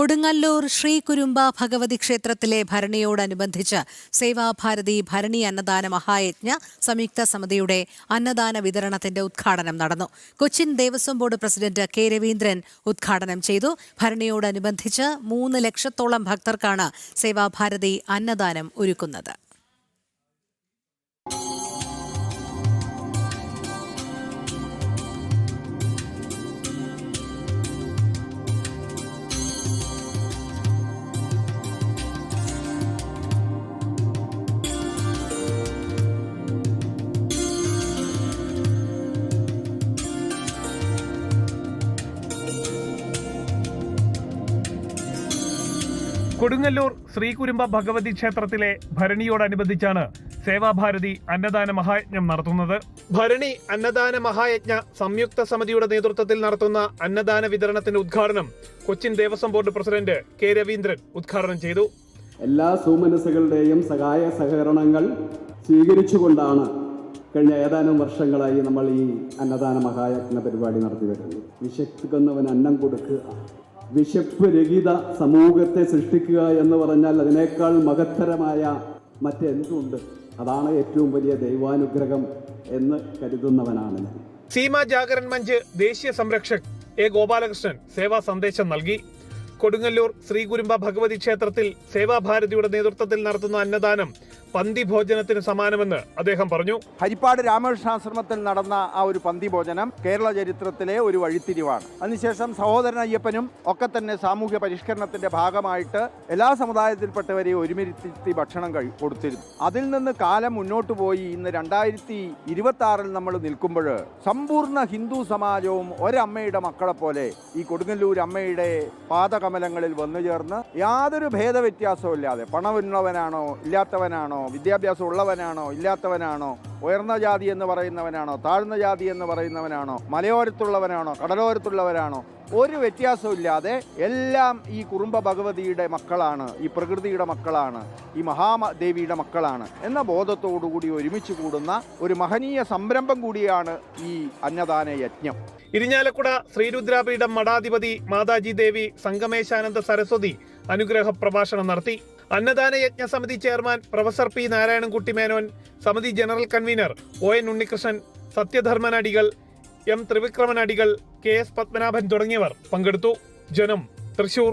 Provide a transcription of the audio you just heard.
കൊടുങ്ങല്ലൂർ ശ്രീ കുരുമ്പ ഭഗവതി ക്ഷേത്രത്തിലെ ഭരണിയോടനുബന്ധിച്ച് സേവാഭാരതി ഭരണി അന്നദാന മഹായജ്ഞ സംയുക്ത സമിതിയുടെ അന്നദാന വിതരണത്തിന്റെ ഉദ്ഘാടനം നടന്നു. Cochin Devaswom board president K Raveendran ഉദ്ഘാടനം ചെയ്തു. ഭരണിയോടനുബന്ധിച്ച് 3 ലക്ഷത്തോളം ഭക്തർക്കാണ് സേവാഭാരതി അന്നദാനം ഒരുക്കുന്നത്. കൊടുങ്ങല്ലൂർ ശ്രീകുരുമ്പ ഭഗവതി ക്ഷേത്രത്തിലെ ഭരണിയോടനുബന്ധിച്ചാണ് സേവാഭാരതി അന്നദാന മഹായജ്ഞം നടത്തുന്നത്. ഭരണി അന്നദാന മഹായജ്ഞ സംയുക്ത സമിതിയുടെ നേതൃത്വത്തിൽ നടത്തുന്ന അന്നദാന വിതരണത്തിന്റെ ഉദ്ഘാടനം Cochin Devaswom board president K Raveendran ഉദ്ഘാടനം ചെയ്തു. എല്ലാ സുമനസ്സുകളുടെയും സഹായ സഹകരണങ്ങൾ സ്വീകരിച്ചുകൊണ്ടാണ് കഴിഞ്ഞ ഏതാനും വർഷങ്ങളായി നമ്മൾ ഈ അന്നദാന മഹായജ്ഞ പരിപാടി നടത്തി വരുന്നത്. വിശക്കുന്നവൻ അന്നം കൊടുക്കുക, വിശപ്പ് രഹിത സമൂഹത്തെ സൃഷ്ടിക്കുക എന്ന് പറഞ്ഞാൽ അതിനേക്കാൾ മഹത്തരമായ മറ്റെന്തുണ്ട്? അതാണ് ഏറ്റവും വലിയ ദൈവാനുഗ്രഹം എന്ന് കരുതുന്നവനാണ് ഞാൻ. സീമ ജാഗരൺ മഞ്ച് ദേശീയ സംരക്ഷക് എ ഗോപാലകൃഷ്ണൻ സേവാ സന്ദേശം നൽകി. കൊടുങ്ങല്ലൂർ ശ്രീകുരുമ്പ ഭഗവതി ക്ഷേത്രത്തിൽ സേവാഭാരതിയുടെ നേതൃത്വത്തിൽ നടത്തുന്ന അന്നദാനം പന്തി ഭോജനത്തിന് സമാനമെന്ന് അദ്ദേഹം പറഞ്ഞു. ഹരിപ്പാട് രാമകൃഷ്ണാശ്രമത്തിൽ നടന്ന ആ ഒരു പന്തി ഭോജനം കേരള ചരിത്രത്തിലെ ഒരു വഴിത്തിരിവാണ്. അതിനുശേഷം സഹോദരൻ അയ്യപ്പനും ഒക്കെ തന്നെ സാമൂഹ്യ പരിഷ്കരണത്തിന്റെ ഭാഗമായിട്ട് എല്ലാ സമുദായത്തിൽപ്പെട്ടവരെയും ഒരുമിരുത്തി ഭക്ഷണം കൊടുത്തിരുന്നു. അതിൽ നിന്ന് കാലം മുന്നോട്ട് പോയി ഇന്ന് 2026 നമ്മൾ നിൽക്കുമ്പോൾ സമ്പൂർണ്ണ ഹിന്ദു സമാജവും ഒരമ്മയുടെ മക്കളെ പോലെ ഈ കൊടുങ്ങല്ലൂർ അമ്മയുടെ പാദകമലങ്ങളിൽ വന്നു ചേർന്ന് യാതൊരു ഭേദവ്യത്യാസവും ഇല്ലാതെ പണമുള്ളവനാണോ ഇല്ലാത്തവനാണോ, വിദ്യാഭ്യാസം ഉള്ളവനാണോ ഇല്ലാത്തവനാണോ, ഉയർന്ന ജാതി എന്ന് പറയുന്നവനാണോ താഴ്ന്ന ജാതി എന്ന് പറയുന്നവനാണോ, മലയോരത്തുള്ളവനാണോ കടലോരത്തുള്ളവരാണോ, ഒരു വ്യത്യാസവും ഇല്ലാതെ എല്ലാം ഈ കുറുമ്പ ഭഗവതിയുടെ മക്കളാണ്, ഈ പ്രകൃതിയുടെ മക്കളാണ്, ഈ മഹാദേവിയുടെ മക്കളാണ് എന്ന ബോധത്തോടുകൂടി ഒരുമിച്ച് കൂടുന്ന ഒരു മഹനീയ സംരംഭം കൂടിയാണ് ഈ അന്നദാന യജ്ഞം. ഇരിഞ്ഞാലക്കുട ശ്രീരുദ്രാപീഠം മഠാധിപതി മാതാജി ദേവി സംഗമേശാനന്ദ സരസ്വതി അനുഗ്രഹ പ്രഭാഷണം നടത്തി. അന്നദാന യജ്ഞ സമിതി chairman professor P Narayanankutty Menon, സമിതി general convener ON Unnikrishnan, Sathyadharman Adikal, M Trivikraman അടികൾ, KS പത്മനാഭൻ തുടങ്ങിയവർ പങ്കെടുത്തു. ജനം, തൃശൂർ.